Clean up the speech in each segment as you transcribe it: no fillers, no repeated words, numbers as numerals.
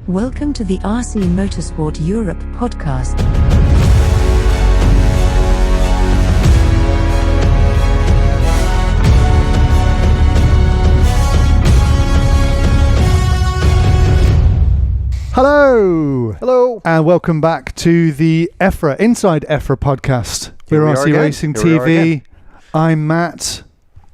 Welcome to the RC Motorsport Europe podcast. Hello, and welcome back to the EFRA, Inside EFRA podcast. We're RC Racing TV. I'm Matt.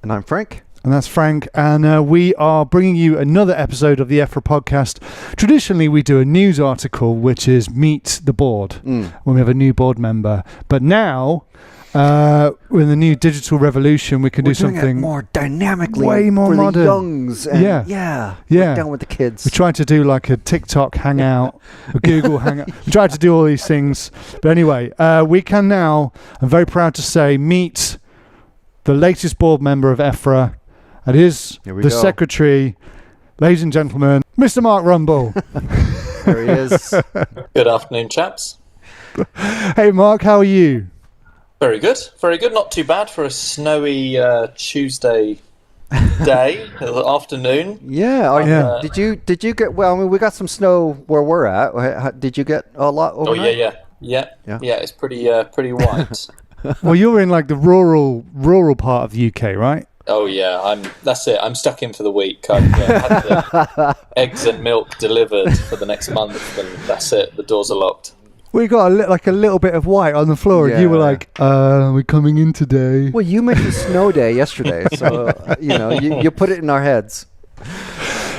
And I'm Frank. And that's Frank. And we are bringing you another episode of the EFRA podcast. Traditionally, we do a news article, which is Meet the Board, when we have a new board member. But now, with the new digital revolution, we can do something more dynamically, way more for modern. The youngs. And yeah. Down with the kids. We tried to do like a TikTok hangout, a Google hangout. We tried to do all these things. But anyway, we can now, I'm very proud to say, meet the latest board member of EFRA. It is the secretary, ladies and gentlemen, Mr. Mark Rumble. There he is. Good afternoon, chaps. Hey, Mark, how are you? Very good. Not too bad for a snowy Tuesday day, afternoon. Yeah. Did you get? Well, I mean, we got some snow where we're at. Did you get a lot overnight? Oh yeah. It's pretty white. Well, you're in like the rural part of the UK, right? Oh yeah, that's it. I'm stuck in for the week. I've had the eggs and milk delivered for the next month, and that's it. The doors are locked. We got a little bit of white on the floor, and you were like, we're coming in today. Well, you mentioned snow day yesterday, so you put it in our heads.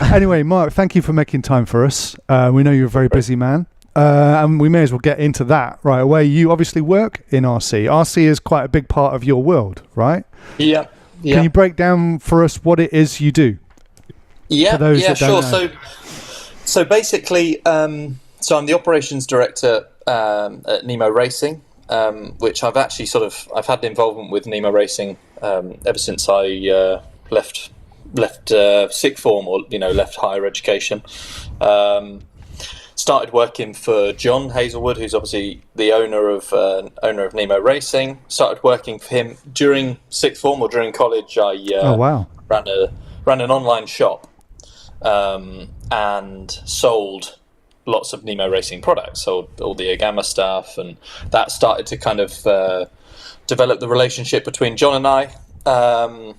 Anyway, Mark, thank you for making time for us. We know you're a very busy man, and we may as well get into that right away. You obviously work in RC. RC is quite a big part of your world, right? Yeah. Can you break down for us what it is you do? Yeah, sure. So basically, so I'm the operations director at Nemo Racing, which I've actually I've had involvement with Nemo Racing ever since I left sixth form, or left higher education. Started working for John Hazelwood, who's obviously the owner of Nemo Racing. Started working for him during sixth form, or during college. I ran an online shop and sold lots of Nemo Racing products. Sold all the Agama stuff, and that started to kind of develop the relationship between John and I.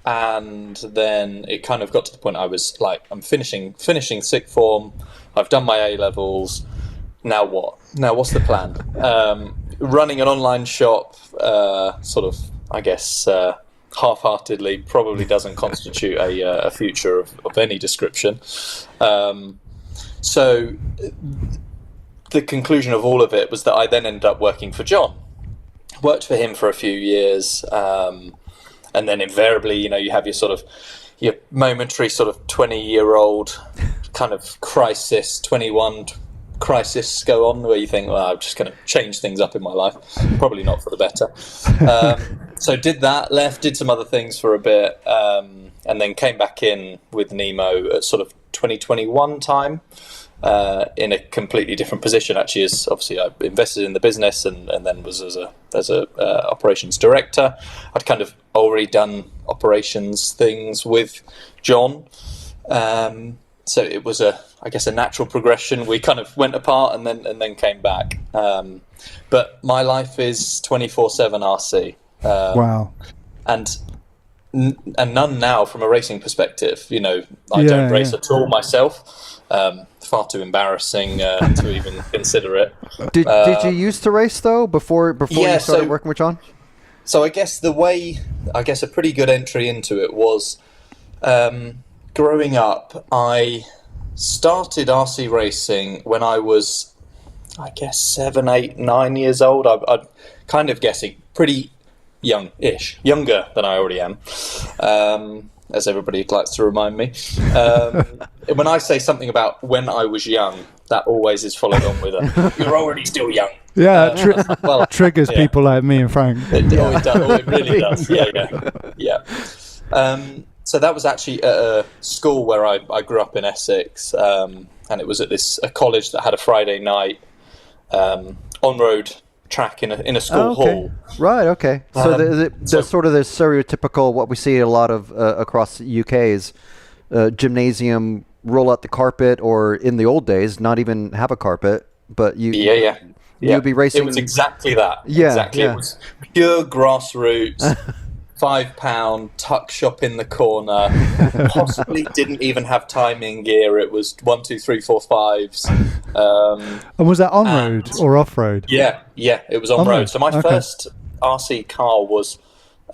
And then it kind of got to the point I was like, I'm finishing sixth form. I've done my A-levels. Now what? Now what's the plan? Running an online shop, I guess, half-heartedly probably doesn't constitute a future of any description. So the conclusion of all of it was that I then ended up working for John. Worked for him for a few years, and then invariably, you have your momentary 20-year-old kind of crisis, 21 crisis go on, where you think, well, I'm just going to change things up in my life. Probably not for the better. So did that, left, did some other things for a bit, and then came back in with Nemo at 2021 time, in a completely different position. Actually, as obviously I invested in the business, and then was as a operations director. I'd kind of already done operations things with John, so it was a natural progression. We kind of went apart and then came back. But my life is 24/7 RC. Wow. And none now from a racing perspective. I don't race at all myself. Far too embarrassing to even consider it. Did you used to race though before you started working with John? So I guess a pretty good entry into it was growing up. I started RC racing when I was, 7, 8, 9 years old. I'm kind of guessing pretty young-ish, younger than I already am. As everybody likes to remind me. When I say something about when I was young, that always is followed on with you're already still young. Yeah, triggers people like me and Frank. It does. It really does. Yeah. So that was actually at a school where I grew up in Essex, and it was at a college that had a Friday night on-road track in a school hall. Right. Okay. So the sort of the stereotypical what we see a lot of across the UK is gymnasium roll out the carpet, or in the old days, not even have a carpet, but you'd be racing. It was exactly that. Yeah, exactly. yeah. It was pure grassroots. £5 tuck shop in the corner. Possibly didn't even have timing gear. It was 1, 2, 3, 4, 5s. And was that on road or off road? Yeah, it was on road. So my first RC car was,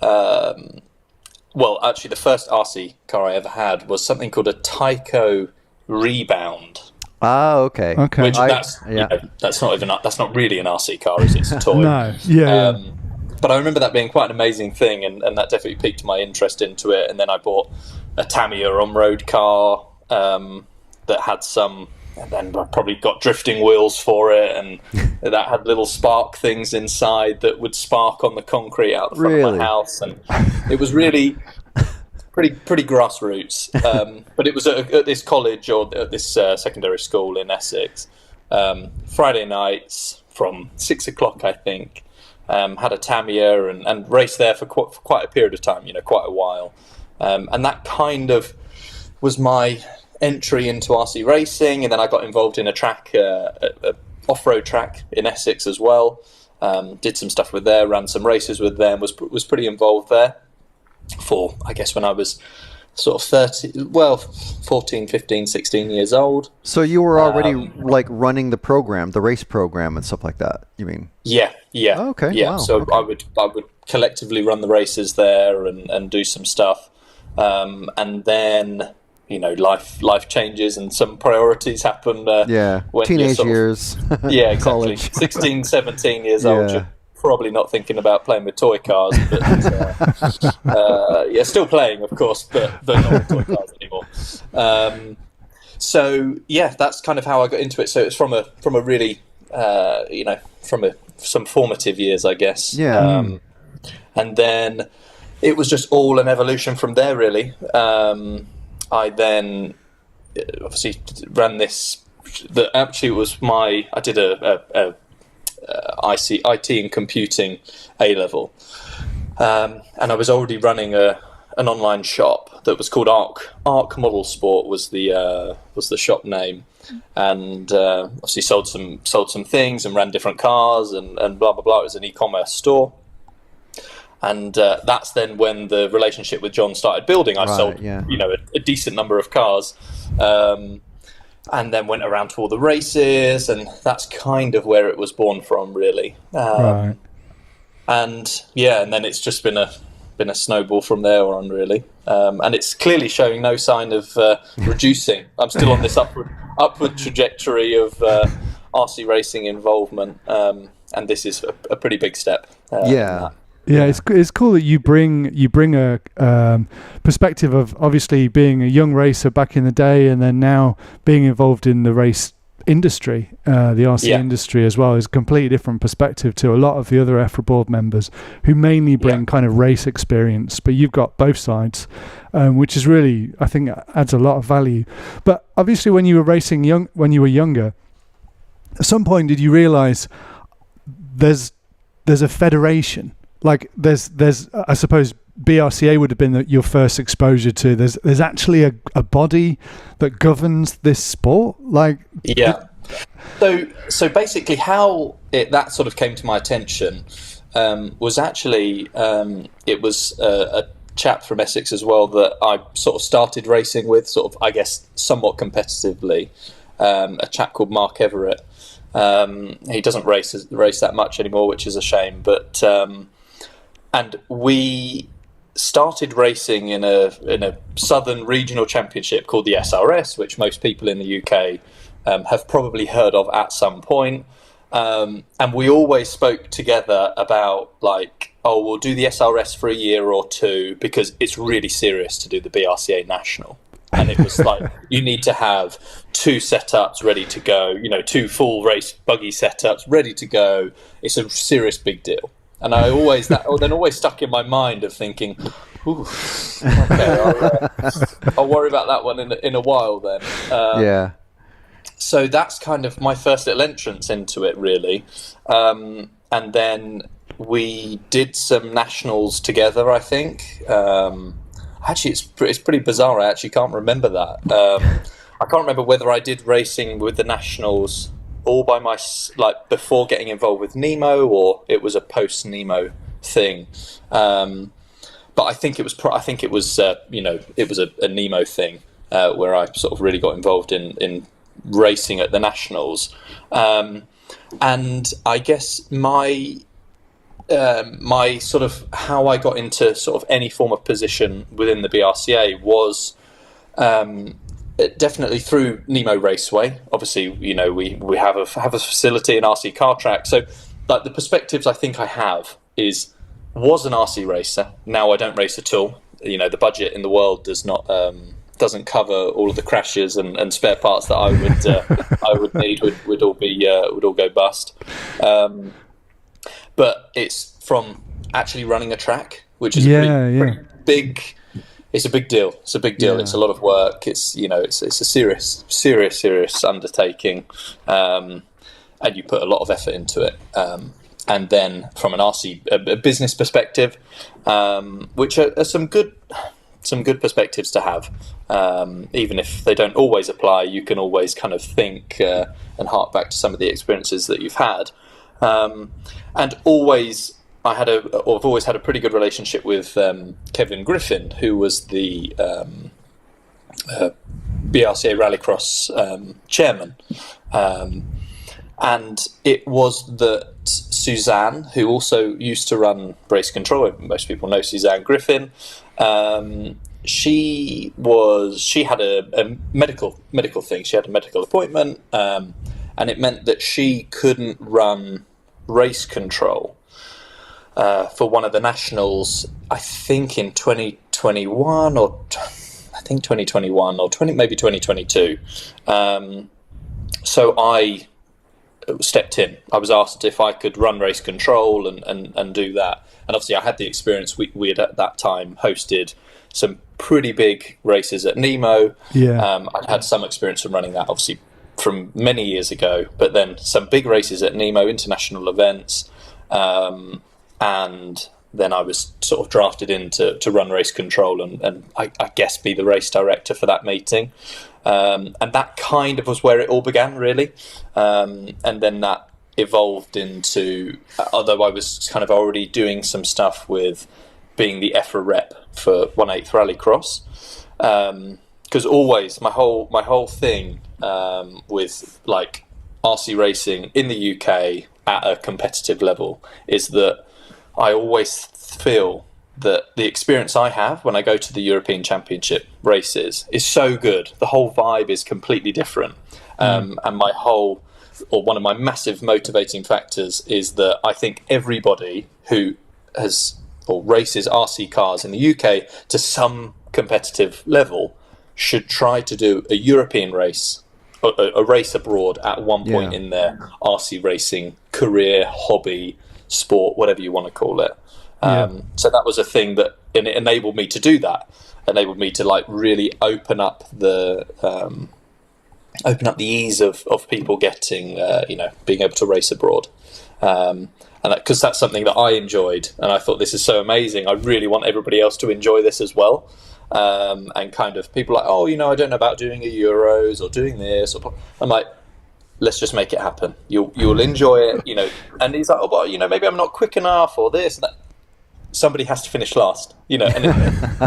actually the first RC car I ever had was something called a Tyco Rebound. Ah, okay. Which that's not really an RC car, is it? It's a toy. No. Yeah. But I remember that being quite an amazing thing, and that definitely piqued my interest into it. And then I bought a Tamiya on-road car that had some, and then I probably got drifting wheels for it, and that had little spark things inside that would spark on the concrete out the front of my house. And it was really pretty grassroots. But it was at this college, or at this secondary school in Essex. Friday nights from 6 o'clock, I think. Had a Tamiya and raced there for quite a period of time, quite a while. And that kind of was my entry into RC racing. And then I got involved in a track, a off-road track in Essex as well. Did some stuff with there, ran some races with them, was pretty involved there for, I guess, when I was sort of 14, 15, 16 years old. So you were already running the race program and stuff like that, you mean? Yeah. Oh, okay. Yeah. Wow. So okay. I would collectively run the races there and do some stuff. And then, life changes and some priorities happen. When teenage years. Yeah, exactly. College. 16, 17 years old. You're probably not thinking about playing with toy cars, but still playing, of course, but not with toy cars anymore. So that's kind of how I got into it. So it's from a really, some formative years, I guess. Yeah. And then it was just all an evolution from there, really. I then obviously ran this. Actually, it was I did a IT and computing A level, and I was already running an online shop that was called Arc Model Sport was the shop name, and obviously sold some things and ran different cars and blah blah blah. It was an e-commerce store, and that's then when the relationship with John started building. I sold a decent number of cars. And then went around to all the races, and that's kind of where it was born from, really. Right. And then it's just been a snowball from there on, really. And it's clearly showing no sign of reducing. I'm still on this upward trajectory of RC racing involvement, and this is a pretty big step. Yeah, it's cool that you bring a perspective of obviously being a young racer back in the day, and then now being involved in the race industry, the RC industry as well, is a completely different perspective to a lot of the other EFRA board members who mainly bring kind of race experience, but you've got both sides, which is really, I think, adds a lot of value. But obviously when you were racing when you were younger, at some point did you realise there's a federation? Like there's I suppose BRCA would have been your first exposure to. There's actually a body that governs this sport. So basically, how that sort of came to my attention was actually it was a chap from Essex as well that I sort of started racing with, sort of, I guess, somewhat competitively. A chap called Mark Everett. He doesn't race that much anymore, which is a shame, but. And we started racing in a southern regional championship called the SRS, which most people in the UK have probably heard of at some point. And we always spoke together about we'll do the SRS for a year or two because it's really serious to do the BRCA National. And it was you need to have 2 setups ready to go, 2 full race buggy setups ready to go. It's a serious big deal. And I always stuck in my mind of thinking, ooh, okay, I'll worry about that one in a while then. So that's kind of my first little entrance into it, really. And then we did some nationals together, I think. Actually, it's pretty bizarre. I actually can't remember that. I can't remember whether I did racing with the nationals all by before getting involved with Nemo, or it was a post Nemo thing. But I think it was it was a Nemo thing where I sort of really got involved in racing at the nationals, and I guess my sort of how I got into sort of any form of position within the BRCA was definitely through Nemo Raceway. Obviously, we have a facility in RC Car Track, so like the perspectives I think I have was an RC racer. Now I don't race at all. The budget in the world doesn't cover all of the crashes and spare parts that I would need would all go bust. But it's from actually running a track, which is pretty big. It's a big deal. It's a big deal. Yeah. It's a lot of work. It's it's a serious undertaking, and you put a lot of effort into it. And then from an a business perspective, which are some good perspectives to have, even if they don't always apply. You can always kind of think and hark back to some of the experiences that you've had, and always. I've always had a pretty good relationship with Kevin Griffin, who was the BRCA Rallycross chairman, and it was that Suzanne, who also used to run race control, most people know Suzanne Griffin. She had a medical thing. She had a medical appointment, and it meant that she couldn't run race control for one of the nationals. I think in 2021 or maybe 2022. So I stepped in. I was asked if I could run race control and do that. And obviously I had the experience. We had at that time hosted some pretty big races at Nemo. Yeah. I'd had some experience from running that, obviously, from many years ago, but then some big races at Nemo, international events. And then I was sort of drafted in to run race control and I guess be the race director for that meeting. And that kind of was where it all began, really. And then that evolved into, although I was kind of already doing some stuff with being the EFRA rep for 1/8 Rallycross. Because always my whole thing with like RC racing in the UK at a competitive level is that I always feel that the experience I have when I go to the European Championship races is so good. The whole vibe is completely different. And one of my massive motivating factors is that I think everybody who has or races RC cars in the UK to some competitive level should try to do a European race, a race abroad at one point in their RC racing career, hobby, sport, whatever you want to call it. So that was a thing that it enabled me to do that. Enabled me to like really open up the ease of people getting being able to race abroad. And because that's something that I enjoyed, and I thought this is so amazing. I really want everybody else to enjoy this as well. And kind of people like, I don't know about doing a Euros or doing this. I'm like, let's just make it happen. You'll enjoy it, And he's like, maybe I'm not quick enough or this and that. Somebody has to finish last, and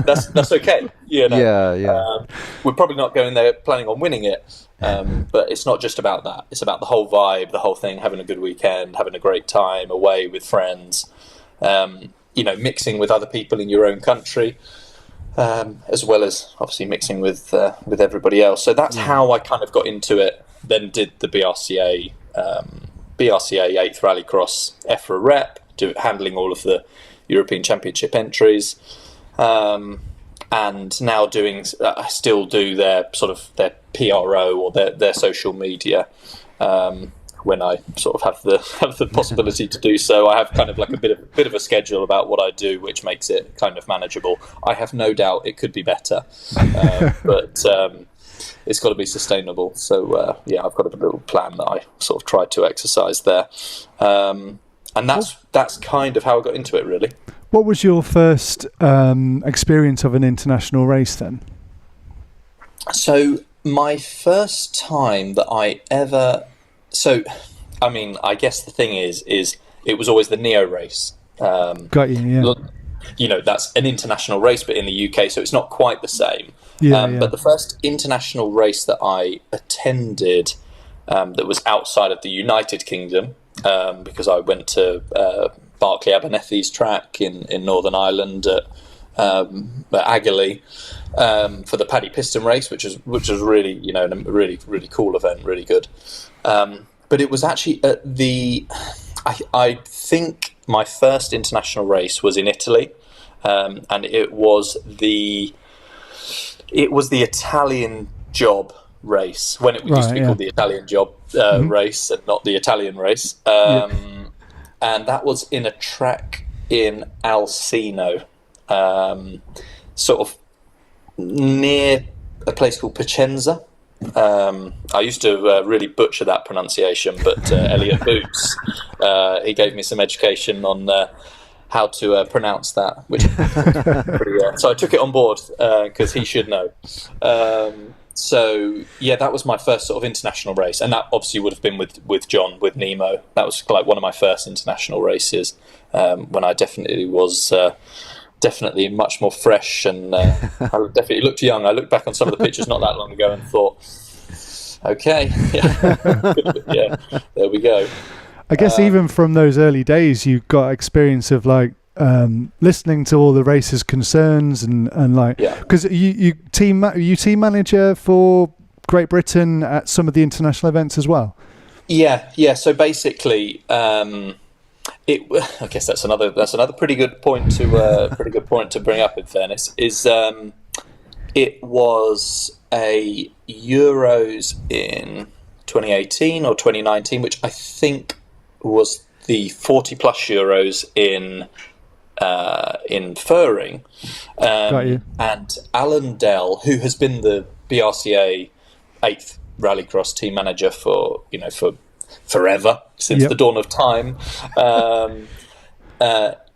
that's okay. We're probably not going there planning on winning it, but it's not just about that. It's about the whole vibe, the whole thing, having a good weekend, having a great time away with friends, mixing with other people in your own country, as well as obviously mixing with everybody else. So that's how I kind of got into it. Then did the BRCA 8th Rallycross EFRA rep, handling all of the European Championship entries, and now I still do their PRO or their social media when I sort of have the possibility to do so. I have kind of like a bit of a schedule about what I do, which makes it kind of manageable. I have no doubt it could be better, but it's got to be sustainable. So I've got a little plan that I sort of try to exercise there. And that's kind of how I got into it, really. What was your first experience of an international race then? So My first time that I ever... So, I mean, I guess the thing is it was always the Neo race. Got you, yeah. You know, that's an international race, but in the UK, so it's not quite the same. Yeah. But the first international race that I attended that was outside of the United Kingdom, because I went to Barclay Abernethy's track in Northern Ireland at Aggerley for the Paddy Piston race, which was really, you know, a really, really cool event, really good. But it was actually at I think my first international race was in Italy, and it was the Italian job race when it used to be called the Italian job race and not the Italian race. And that was in a track in Alcino, sort of near a place called Piacenza. I used to really butcher that pronunciation, but Elliot Boots, he gave me some education on how to pronounce that, which pretty, so I took it on board because he should know. So yeah, that was my first sort of international race, and that obviously would have been with John, with Nemo. That was like one of my first international races when I definitely was definitely much more fresh, and I definitely looked young. I looked back on some of the pictures not that long ago and thought, okay, yeah, there we go. I guess even from those early days, you got experience of like listening to all the races' concerns and like, because you team manager for Great Britain at some of the international events as well. Yeah. So basically, I guess that's another pretty good point to bring up. In fairness, is it was a Euros in 2018 or 2019, which I think was the 40 plus Euros in Furring, and Alan Dell, who has been the BRCA 8th Rallycross team manager for forever, since the dawn of time.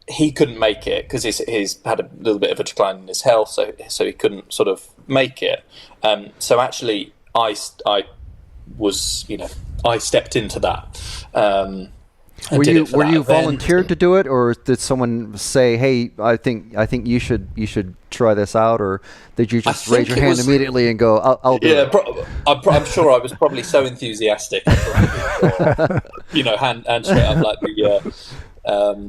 He couldn't make it because he's had a little bit of a decline in his health, so he couldn't sort of make it. So actually, I stepped into that. Were you volunteered to do it, or did someone say, "Hey, I think you should try this out," or did you just raise your hand immediately and go, "I'll do it"? I'm sure I was probably so enthusiastic, hand straight up like the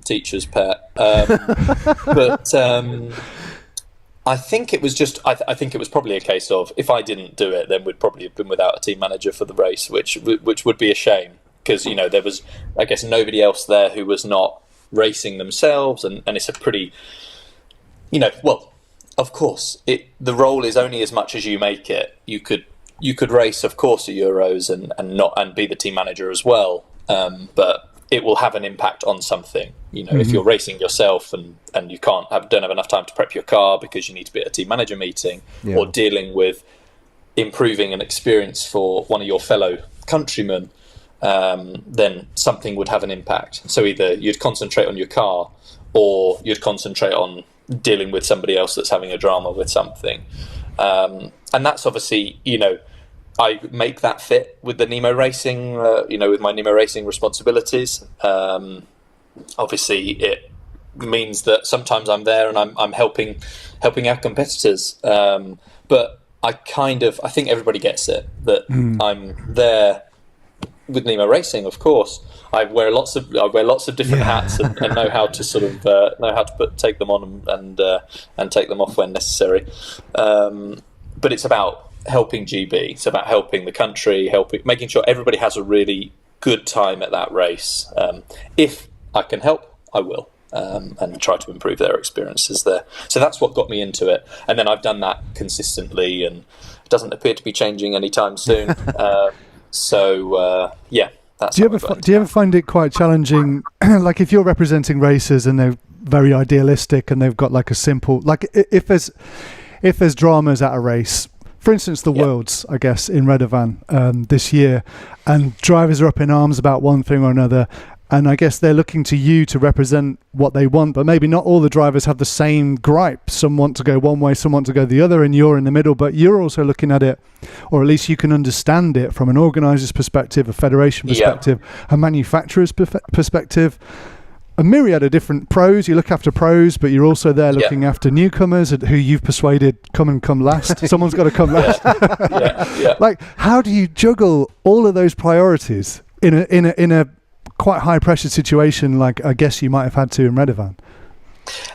teacher's pet. But I think it was just. I think it was probably a case of, if I didn't do it, then we'd probably have been without a team manager for the race, which would be a shame. Because there was, I guess, nobody else there who was not racing themselves, and it's a pretty, well, of course, the role is only as much as you make it. You could race, of course, a Euros and be the team manager as well, but it will have an impact on something. If you're racing yourself and you don't have enough time to prep your car because you need to be at a team manager meeting, or dealing with improving an experience for one of your fellow countrymen. Then something would have an impact. So either you'd concentrate on your car, or you'd concentrate on dealing with somebody else that's having a drama with something. And that's obviously, I make that fit with the Nemo Racing, with my Nemo Racing responsibilities. Obviously, it means that sometimes I'm there and I'm helping our competitors. But I think everybody gets it, that I'm there. With Nemo Racing, of course, I wear lots of different hats and know how to sort of take them on and take them off when necessary. But it's about helping GB. It's about helping the country, making sure everybody has a really good time at that race. If I can help, I will, and try to improve their experiences there. So that's what got me into it, and then I've done that consistently, and it doesn't appear to be changing anytime soon. That's. Do you ever find it quite challenging, like if you're representing racers and they're very idealistic and they've got like a simple, like if there's dramas at a race, for instance, the Worlds, I guess, in Redovan this year, and drivers are up in arms about one thing or another, And I guess they're looking to you to represent what they want, but maybe not all the drivers have the same gripe. Some want to go one way, some want to go the other, and you're in the middle. But you're also looking at it, or at least you can understand it from an organiser's perspective, a federation perspective, a manufacturer's perspective, a myriad of different pros. You look after pros, but you're also there looking after newcomers who you've persuaded come last. Someone's got to come last. Like, how do you juggle all of those priorities in a quite high pressure situation like I guess you might have had to in Redovan?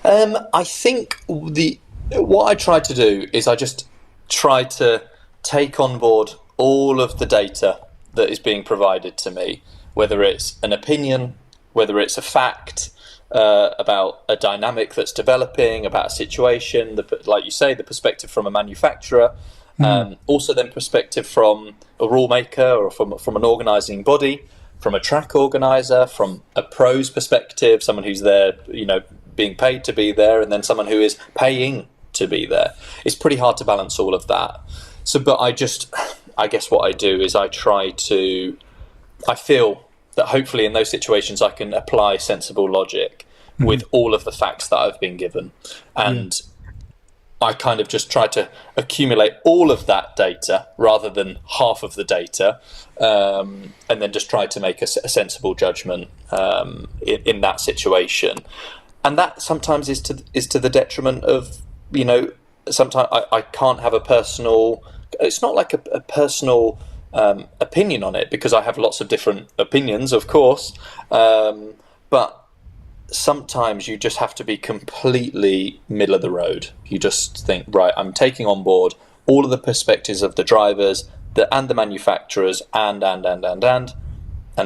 I think what I try to do is I just try to take on board all of the data that is being provided to me, whether it's an opinion, whether it's a fact about a dynamic that's developing, about a situation, like you say, the perspective from a manufacturer, also then perspective from a rule maker or from an organising body, from a track organizer, from a pro's perspective, someone who's there, being paid to be there, and then someone who is paying to be there. It's pretty hard to balance all of that. So, but I guess what I do is I feel that hopefully in those situations I can apply sensible logic with all of the facts that I've been given. And I kind of just try to accumulate all of that data rather than half of the data, and then just try to make a sensible judgment in that situation. And that sometimes is to the detriment of, sometimes I can't have a personal, it's not like a personal opinion on it, because I have lots of different opinions, of course, but sometimes you just have to be completely middle of the road. You just think, right, I'm taking on board all of the perspectives of the drivers and the manufacturers and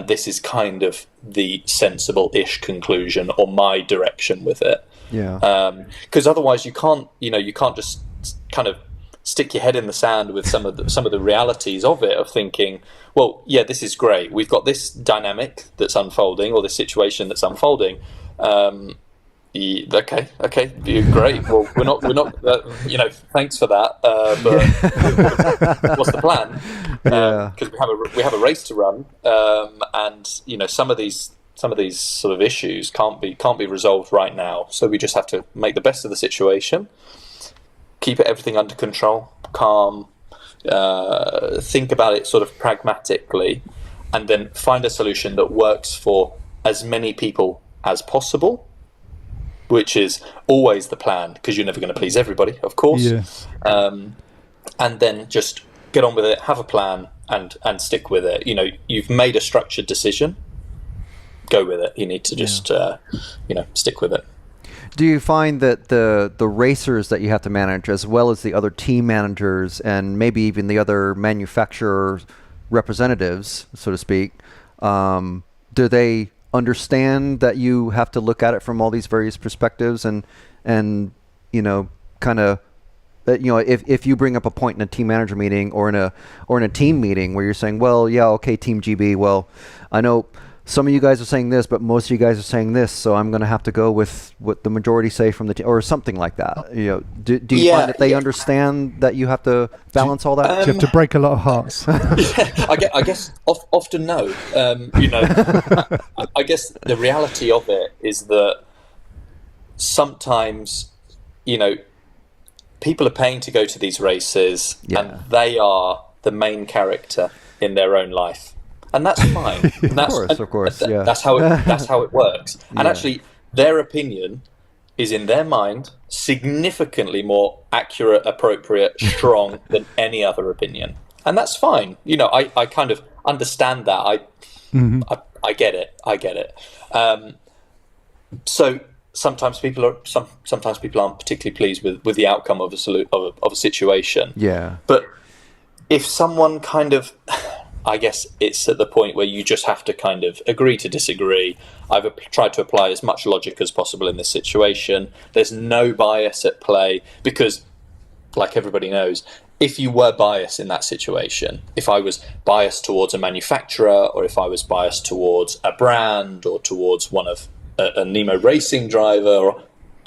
this is kind of the sensible-ish conclusion or my direction with it. Because otherwise you can't just kind of stick your head in the sand with some of the realities of it, of thinking, well, yeah, this is great, we've got this dynamic that's unfolding, or this situation that's unfolding. Okay, great. Well, we're not. Thanks for that. But what's the plan? Because we have a race to run, and some of these sort of issues can't be resolved right now. So we just have to make the best of the situation, keep everything under control, calm, think about it sort of pragmatically, and then find a solution that works for as many people as possible, which is always the plan, because you're never going to please everybody, of course. And then just get on with it, have a plan, and stick with it. You've made a structured decision, go with it. You need to just stick with it. Do you find that the racers that you have to manage, as well as the other team managers and maybe even the other manufacturer representatives, so to speak, do they understand that you have to look at it from all these various perspectives and kind of if you bring up a point in a team manager meeting or in a team meeting where you're saying, well, yeah, okay, Team GB, well, I know some of you guys are saying this, but most of you guys are saying this, so I'm going to have to go with what the majority say from the team, or something like that. Do you find that they understand that you have to balance all that? Do you have to break a lot of hearts? I guess often no. I guess the reality of it is that sometimes, people are paying to go to these races, and they are the main character in their own life. And that's fine. And of course. That's how it works. And actually, their opinion is, in their mind, significantly more accurate, appropriate, strong than any other opinion. And that's fine. I kind of understand that. I get it. So sometimes people aren't particularly pleased with the outcome of a situation. But if someone kind of, I guess it's at the point where you just have to kind of agree to disagree. I've tried to apply as much logic as possible in this situation. There's no bias at play, because, like everybody knows, if you were biased in that situation, if I was biased towards a manufacturer, or if I was biased towards a brand, or towards one of a Nemo racing driver,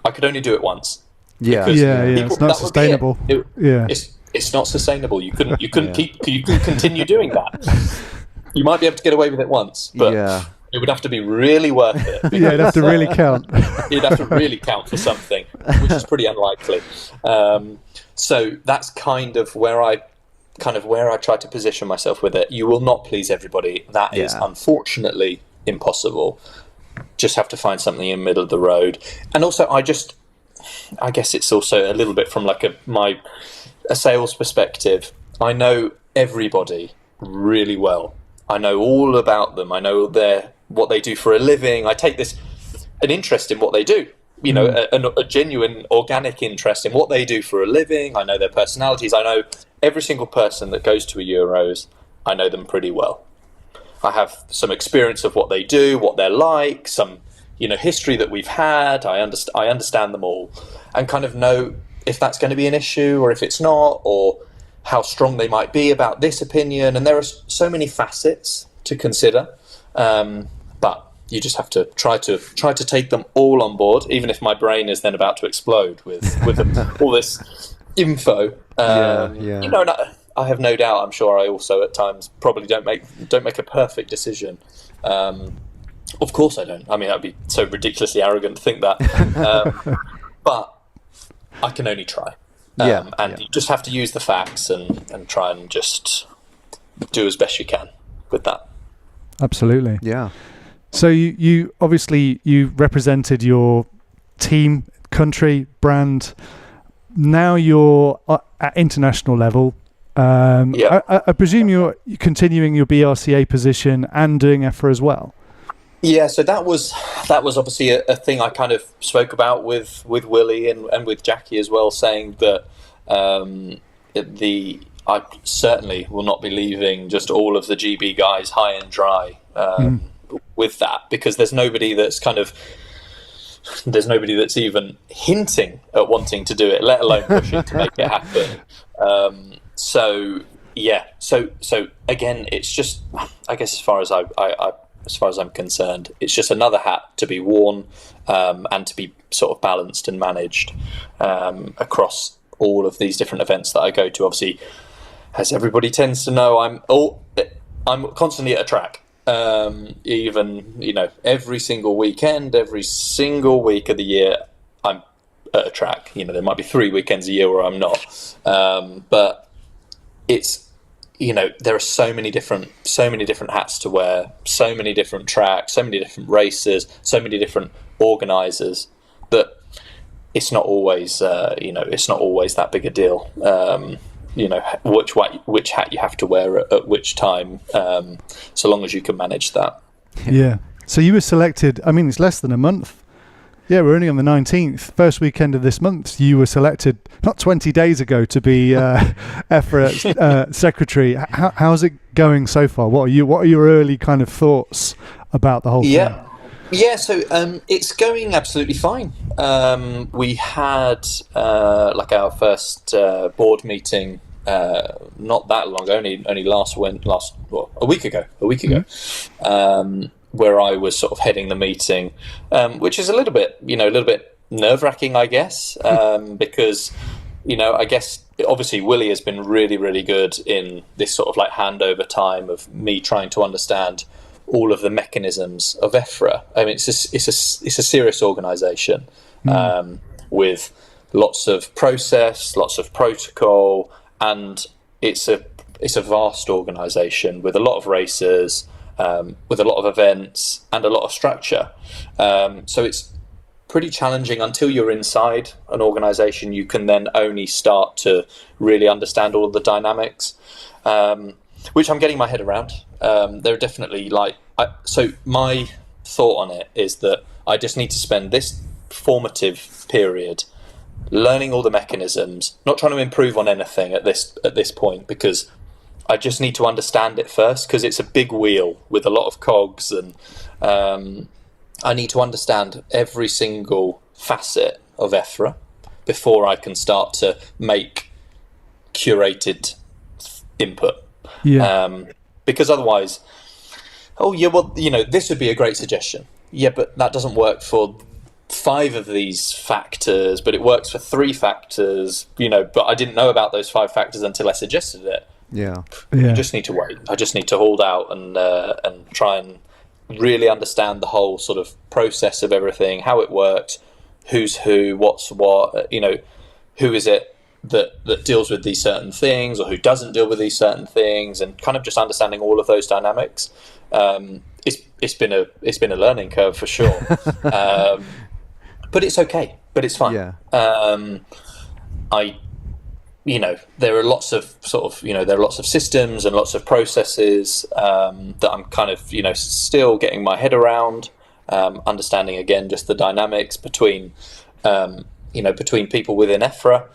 I could only do it once. It's not sustainable. It's not sustainable. You couldn't continue doing that. You might be able to get away with it once, but It would have to be really worth it. Yeah, it'd have to really count. It'd have to really count for something, which is pretty unlikely. So that's kind of where I try to position myself with it. You will not please everybody. That is unfortunately impossible. Just have to find something in the middle of the road. And also, I guess it's also a little bit from like a sales perspective. I know everybody really well. I know all about them. I know what they do for a living. I take an interest in what they do. You know, a genuine organic interest in what they do for a living. I know their personalities. I know every single person that goes to a Euros. I know them pretty well. I have some experience of what they do, what they're like, some history that we've had. I understand them all, and kind of know if that's going to be an issue or if it's not, or how strong they might be about this opinion. And there are so many facets to consider, but you just have to try to take them all on board, even if my brain is then about to explode with all this info. And I have no doubt. I'm sure I also at times probably don't make a perfect decision. Of course I don't. I mean, that'd be so ridiculously arrogant to think that. But I can only try. You just have to use the facts and try and just do as best you can with that. Absolutely. Yeah. So you obviously you represented your team, country, brand. Now you're at international level. I presume you're continuing your BRCA position and doing EFRA as well. Yeah, so that was obviously a thing I kind of spoke about with Willie and with Jackie as well, saying that I certainly will not be leaving just all of the GB guys high and dry with that, because there's nobody that's even hinting at wanting to do it, let alone pushing to make it happen. So again, it's just, I guess, as far as I'm concerned, it's just another hat to be worn, and to be sort of balanced and managed across all of these different events that I go to. Obviously, as everybody tends to know, I'm constantly at a track. Even every single weekend, every single week of the year, I'm at a track. There might be 3 weekends a year where I'm not, but it's there are so many different hats to wear, so many different tracks, so many different races, so many different organisers, that it's not always that big a deal. Which hat you have to wear at which time, so long as you can manage that. Yeah. So you were selected. I mean, it's less than a month. Yeah, we're only on the 19th, first weekend of this month. You were selected not 20 days ago to be EFRA secretary. How's it going so far? What are your early kind of thoughts about the whole thing? Yeah, so it's going absolutely fine. We had our first board meeting not that long ago, only a week ago. Mm-hmm. Where I was sort of heading the meeting, which is a little bit nerve-wracking, I guess, because I guess obviously Willie has been really, really good in this sort of like handover time of me trying to understand all of the mechanisms of EFRA. I mean, it's a serious organisation with lots of process, lots of protocol, and it's a vast organisation with a lot of races, with a lot of events and a lot of structure. So it's pretty challenging. Until you're inside an organisation, you can then only start to really understand all of the dynamics, which I'm getting my head around. There are definitely so my thought on it is that I just need to spend this formative period learning all the mechanisms, not trying to improve on anything at this point, because I just need to understand it first, because it's a big wheel with a lot of cogs, and I need to understand every single facet of EFRA before I can start to make curated input. Because otherwise, this would be a great suggestion. Yeah, but that doesn't work for 5 of these factors, but it works for 3 factors, but I didn't know about those 5 factors until I suggested it. Yeah. You just need to wait. I just need to hold out and try and really understand the whole sort of process of everything, how it works, who's who, what's what, who is it that deals with these certain things, or who doesn't deal with these certain things, and kind of just understanding all of those dynamics. It's been a learning curve for sure, but it's okay. But it's fine. Yeah. There are lots of there are lots of systems and lots of processes that I'm kind of still getting my head around, understanding again just the dynamics between between people within EFRA,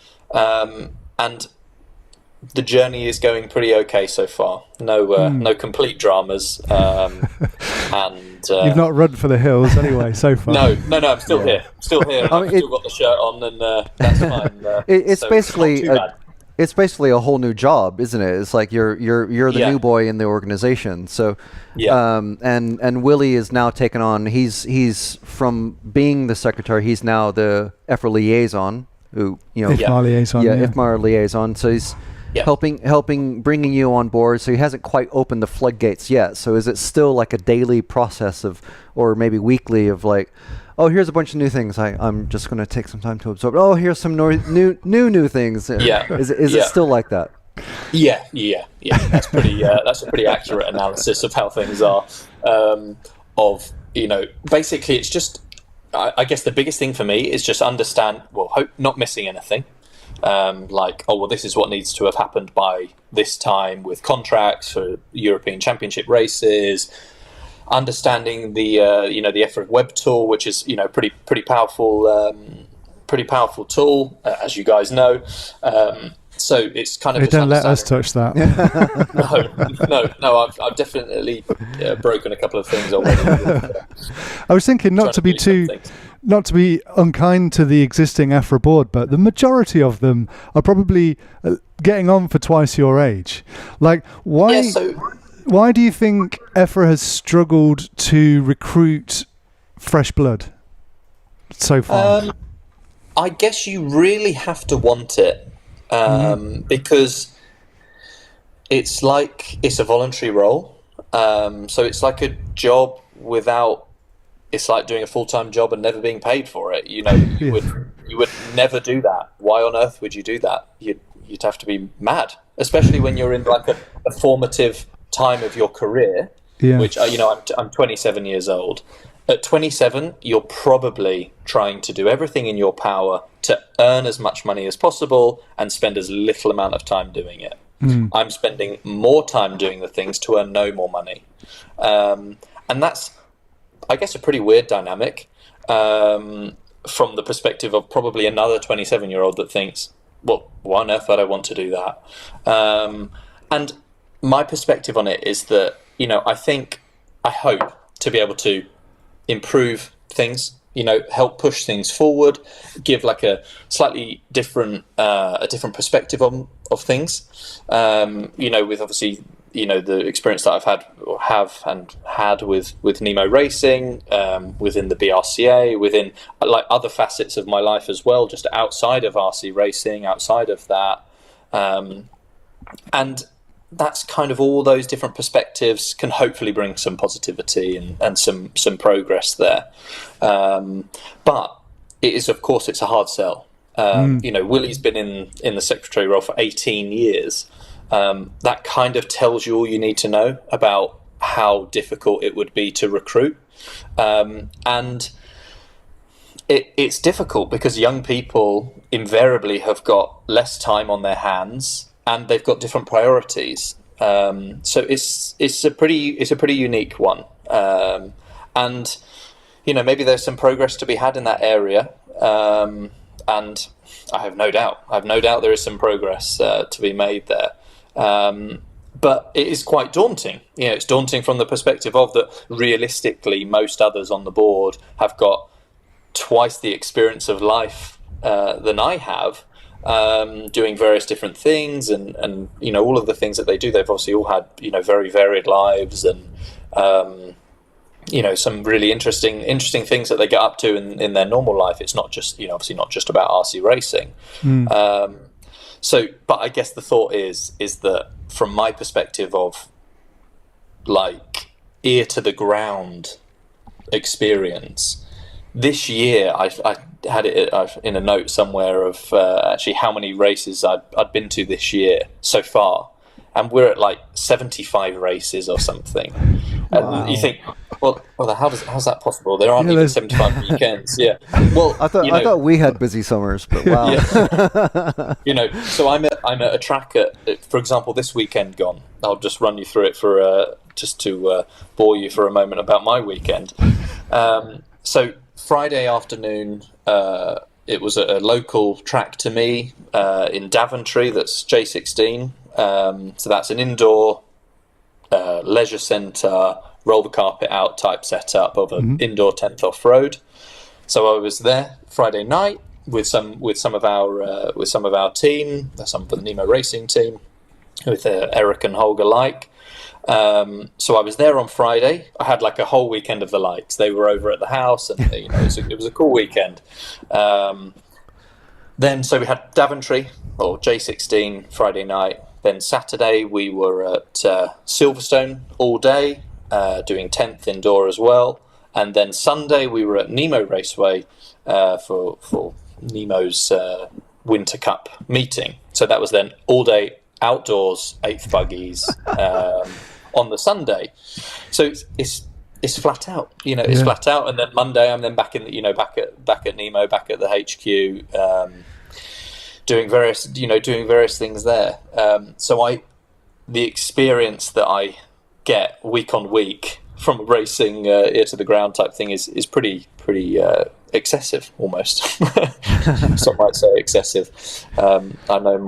and the journey is going pretty okay so far. No complete dramas, and you've not run for the hills anyway so far. No, I'm still here. I'm still here. I've still got the shirt on, and that's fine. It's so basically not too bad. It's basically a whole new job, isn't it? It's like you're the new boy in the organization. So, and Willie is now taken on. He's from being the secretary. He's now the EFRA liaison. IFMAR liaison. IFMAR liaison. So he's helping, bringing you on board. So he hasn't quite opened the floodgates yet. So is it still like a daily process or maybe weekly of like, oh, here's a bunch of new things. I'm just going to take some time to absorb. Oh, here's some new things. Yeah. Is it still like that? Yeah. That's a pretty accurate analysis of how things are. Basically, it's just, I guess the biggest thing for me is just understand. Well, hope not missing anything. This is what needs to have happened by this time with contracts for European Championship races. Understanding the EFRA web tool, which is pretty powerful tool, as you guys know. So it's kind of just don't let us touch that. No. I've definitely broken a couple of things already. I was thinking not to be unkind to the existing EFRA board, but the majority of them are probably getting on for twice your age. Like, why? Yeah, why do you think EFRA has struggled to recruit fresh blood so far? I guess you really have to want it, because it's a voluntary role. So it's like a job it's like doing a full-time job and never being paid for it. You would never do that. Why on earth would you do that? You'd have to be mad, especially when you're in like a formative time of your career, which I'm 27 years old. At 27, you're probably trying to do everything in your power to earn as much money as possible and spend as little amount of time doing it. I'm spending more time doing the things to earn no more money, and that's, I guess, a pretty weird dynamic from the perspective of probably another 27-year-old that thinks, well, why on earth would I want to do that? And my perspective on it is that, I hope to be able to improve things, help push things forward, give like a slightly different perspective of things, with obviously, the experience that I've had with Nemo Racing, within the BRCA, within like other facets of my life as well, just outside of RC racing, outside of that, and that's kind of all those different perspectives can hopefully bring some positivity and some progress there. But it is, of course, it's a hard sell. Willie's been in the secretary role for 18 years. That kind of tells you all you need to know about how difficult it would be to recruit. And it's difficult because young people invariably have got less time on their hands, and they've got different priorities. So it's a pretty unique one. And maybe there's some progress to be had in that area. And I have no doubt there is some progress to be made there. But it is quite daunting. It's daunting from the perspective of that realistically most others on the board have got twice the experience of life than I have, doing various different things and all of the things that they do. They've obviously all had very varied lives and some really interesting things that they get up to in their normal life. It's not just obviously not just about RC racing. But I guess the thought is that from my perspective of like ear to the ground experience. This year, I had it in a note somewhere of actually how many races I'd been to this year so far, and we're at like 75 races or something. Wow. And you think, well, how's that possible? There aren't even 75 weekends. Yeah. Well, I thought we had busy summers, but wow. Yeah. So I'm at a track for example, this weekend gone. I'll just run you through it for just to bore you for a moment about my weekend. So Friday afternoon, it was a local track to me in Daventry. That's J16. So that's an indoor leisure centre, roll the carpet out type setup of an indoor 10th off road. So I was there Friday night with some of our team, some of the Nemo Racing team, with Eric and Holger Like. So I was there on Friday. I had like a whole weekend of the likes. They were over at the house, and it was a cool weekend. Then so we had Daventry or J16 Friday night. Then Saturday we were at Silverstone all day, doing 10th indoor as well. And then Sunday we were at Nemo Raceway for Nemo's Winter Cup meeting. So that was then all day outdoors, 8th buggies on the Sunday. So it's flat out, it's flat out. And then Monday I'm then back in back at Nemo, back at the HQ. Doing various things there. So the experience that I get week on week from racing ear to the ground type thing is pretty excessive almost. Some might say excessive. I know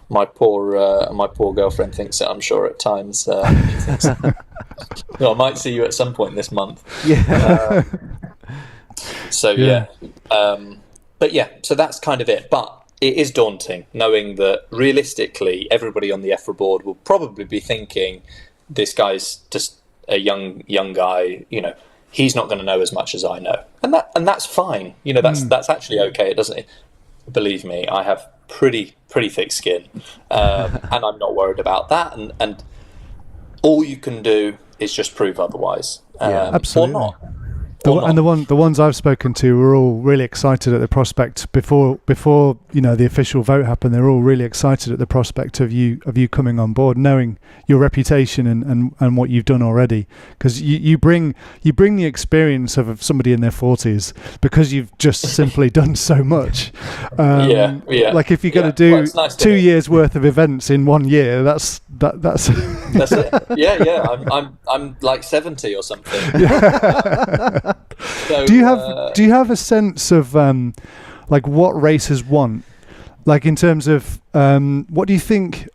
my poor girlfriend thinks it, I'm sure at times. I might see you at some point this month. Yeah. But yeah, so that's kind of it. But it is daunting knowing that realistically everybody on the EFRA board will probably be thinking this guy's just a young guy, he's not going to know as much as I know, and that's fine. That's actually okay. It doesn't, believe me, I have pretty thick skin, and I'm not worried about that. And all you can do is just prove otherwise, absolutely. Or not. And the ones I've spoken to were all really excited at the prospect before the official vote happened. They're all really excited at the prospect of you coming on board, knowing your reputation and what you've done already, because you bring the experience of somebody in their 40s because you've just simply done so much. Like if you're going to do nice 2 years worth of events in 1 year, that's that's it. Yeah. I'm like 70 or something. So, do you have a sense of like what racers want, like in terms of what do you think,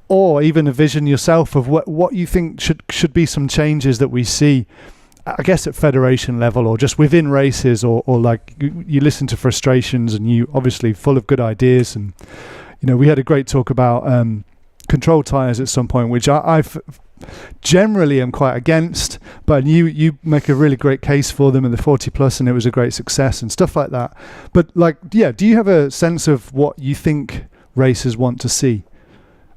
or even a vision yourself of what you think should be some changes that we see, I guess at federation level or just within races, or like you listen to frustrations and you obviously full of good ideas, and we had a great talk about control tyres at some point, which I've generally am quite against, but you make a really great case for them in the 40 plus, and it was a great success and stuff like that. But do you have a sense of what you think racers want to see?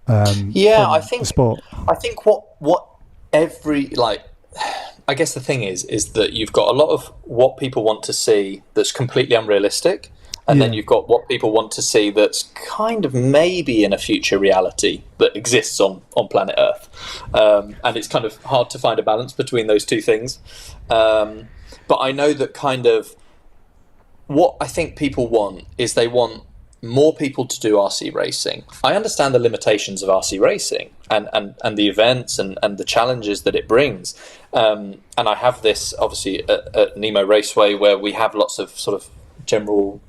I think the sport. I think what every I guess the thing is that you've got a lot of what people want to see that's completely unrealistic. And then you've got what people want to see that's kind of maybe in a future reality that exists on planet Earth. And it's kind of hard to find a balance between those two things. But I know that kind of what I think people want is they want more people to do RC racing. I understand the limitations of RC racing and the events and the challenges that it brings. And I have this obviously at Nemo Raceway, where we have lots of sort of general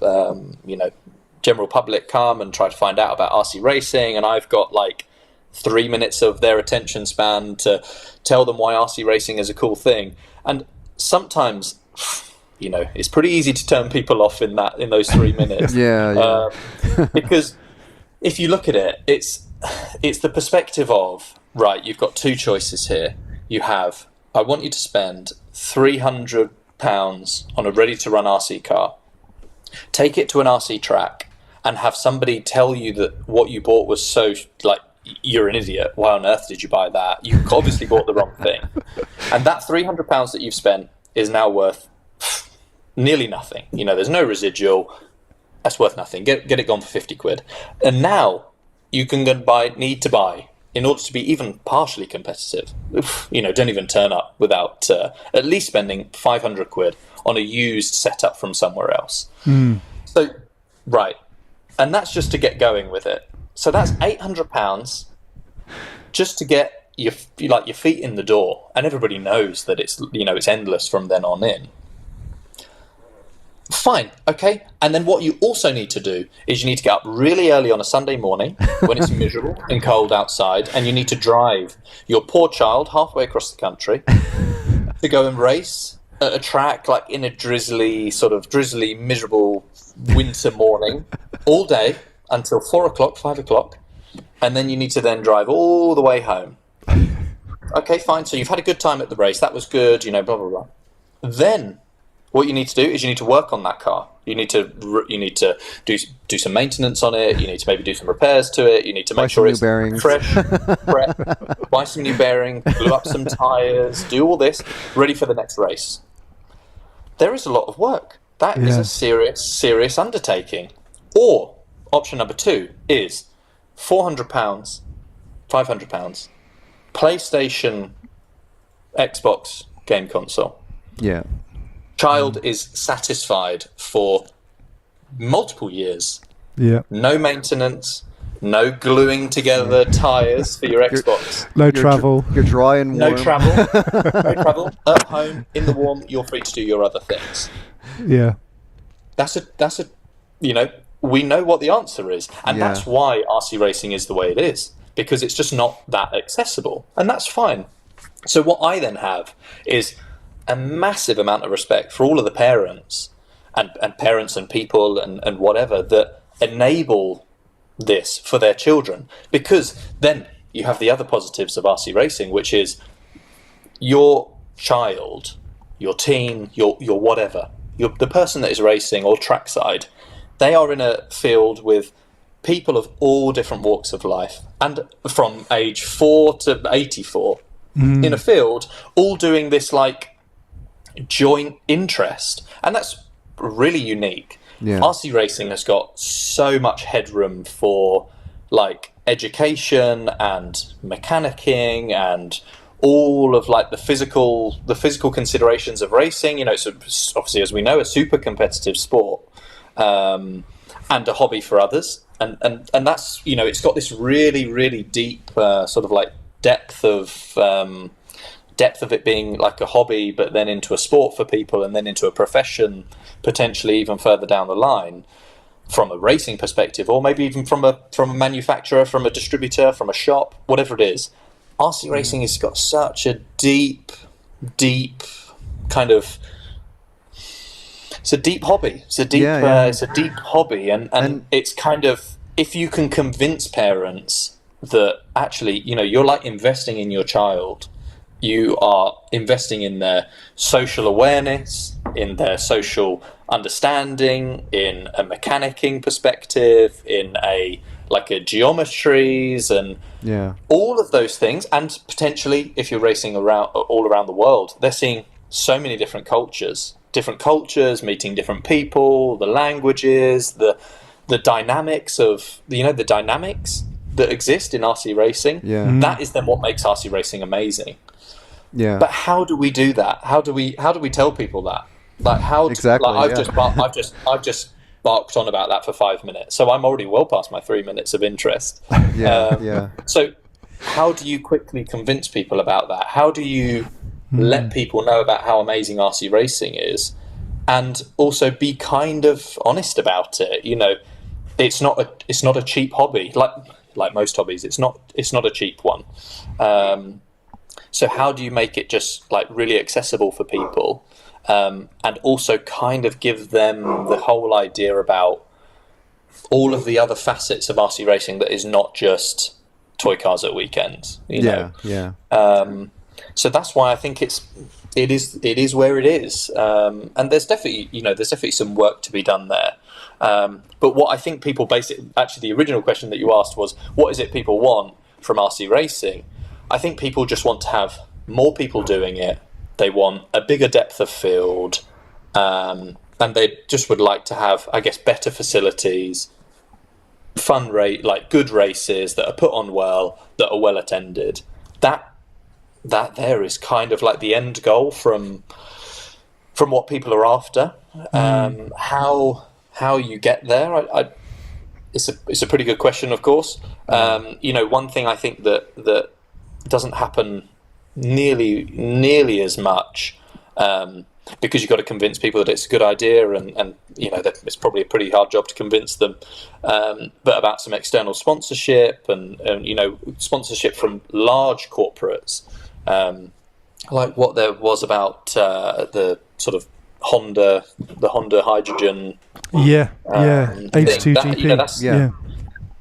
public come and try to find out about RC racing, and I've got like 3 minutes of their attention span to tell them why RC racing is a cool thing. And sometimes it's pretty easy to turn people off in those 3 minutes. Because if you look at it, it's the perspective of, right, you've got two choices here. You have, I want you to spend £300 on a ready to run RC car, take it to an RC track, and have somebody tell you that what you bought was so you're an idiot. Why on earth did you buy that? You obviously bought the wrong thing. And that £300 that you've spent is now worth nearly nothing. There's no residual. That's worth nothing. Get it gone for 50 quid. And now you can need to buy, in order to be even partially competitive, don't even turn up without at least spending 500 quid on a used setup from somewhere else. So, right. And that's just to get going with it. So that's £800 just to get your feet in the door. And everybody knows that it's endless from then on in. Fine, okay. And then what you also need to do is you need to get up really early on a Sunday morning when it's miserable and cold outside, and you need to drive your poor child halfway across the country to go and race at a track like in a drizzly, miserable winter morning all day until 4 o'clock, 5 o'clock, and then you need to then drive all the way home. Okay, fine. So you've had a good time at the race. That was good, blah, blah, blah. Then what you need to do is you need to work on that car. You need to do some maintenance on it. You need to maybe do some repairs to it. You need to make sure it's fresh, prep, buy some new bearings, glue up some tires, do all this, ready for the next race. There is a lot of work. That is a serious undertaking. Or option number 2 is £400, £500, PlayStation, Xbox game console. Yeah. Child is satisfied for multiple years. Yeah. No maintenance, no gluing together tires for your Xbox. No travel. You're dry and warm. No travel. No travel. At home, in the warm, you're free to do your other things. Yeah. That's a we know what the answer is. And that's why RC racing is the way it is. Because it's just not that accessible. And that's fine. So what I then have is a massive amount of respect for all of the parents and parents and people and whatever that enable this for their children, because then you have the other positives of RC racing, which is your child, your teen, your whatever, the person that is racing or trackside, they are in a field with people of all different walks of life, and from age 4 to 84 in a field, all doing this like joint interest, and that's really unique. RC racing has got so much headroom for like education and mechanicking and all of like the physical considerations of racing. So obviously, as we know, a super competitive sport and a hobby for others, and that's it's got this really, really deep sort of like depth of it being like a hobby, but then into a sport for people, and then into a profession potentially even further down the line from a racing perspective, or maybe even from a manufacturer, from a distributor, from a shop, whatever it is. RC racing has got such a deep kind of, it's a deep hobby. It's a deep it's a deep hobby, and it's kind of, if you can convince parents that actually you're like investing in your child. You are investing in their social awareness, in their social understanding, in a mechanicking perspective, in a geometries and all of those things. And potentially, if you're racing all around the world, they're seeing so many different cultures, meeting different people, the languages, the dynamics of the dynamics that exist in RC racing. That is then what makes RC racing amazing. But how do we do that? How do we tell people that? Like how exactly? I've just barked on about that for 5 minutes, so I'm already well past my 3 minutes of interest. So how do you quickly convince people about that? How do you let people know about how amazing RC racing is, and also be kind of honest about it? It's not a cheap hobby. Like most hobbies, it's not a cheap one. So how do you make it just like really accessible for people, and also kind of give them the whole idea about all of the other facets of RC racing that is not just toy cars at weekends? So that's why I think it is where it is, and there's definitely some work to be done there. But what I think people actually the original question that you asked was, what is it people want? from RC racing. I think people just want to have more people doing it. They want a bigger depth of field, and they just would like to have, I guess, better facilities, good races that are put on well, that are well attended. That there is kind of like the end goal from what people are after. How you get there, it's a pretty good question, of course. One thing I think that doesn't happen nearly as much, because you've got to convince people that it's a good idea, and that it's probably a pretty hard job to convince them. But about some external sponsorship and sponsorship from large corporates, like what there was about the sort of Honda hydrogen. H2GP.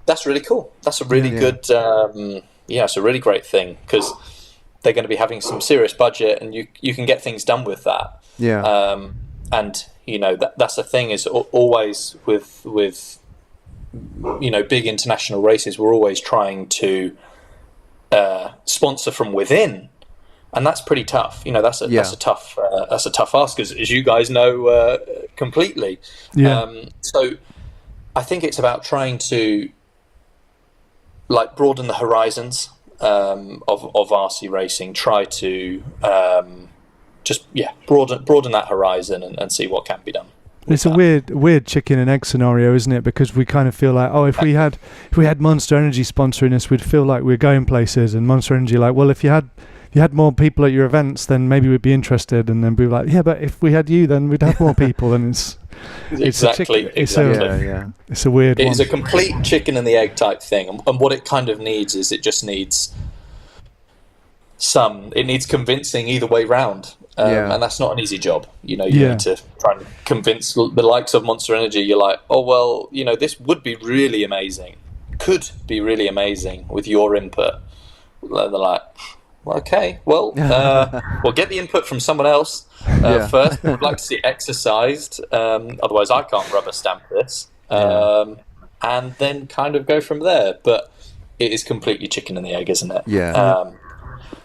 That's really cool. That's a really good. It's a really great thing, because they're going to be having some serious budget, and you can get things done with that. And that's the thing, is always with big international races, we're always trying to sponsor from within, and that's pretty tough. That's a tough ask, as you guys know completely. So I think it's about trying to broaden the horizons of RC racing. Try to broaden that horizon and see what can be done. It's a weird chicken and egg scenario, isn't it? Because we kind of feel like, if we had Monster Energy sponsoring us, we'd feel like we're going places, and Monster Energy if you had more people at your events, then maybe we'd be interested, and then we'd be like, yeah, but if we had you, then we'd have more people. And it's exactly. It's a weird one. It's a complete chicken and the egg type thing, and what it kind of needs is it needs convincing either way round. And that's not an easy job. You need to try and convince the likes of Monster Energy. You're like, this would be really amazing, could be really amazing with your input. They're like, okay, well, we'll get the input from someone else first. We'd like to see it exercised, otherwise I can't rubber stamp this, and then kind of go from there. But it is completely chicken and the egg, isn't it?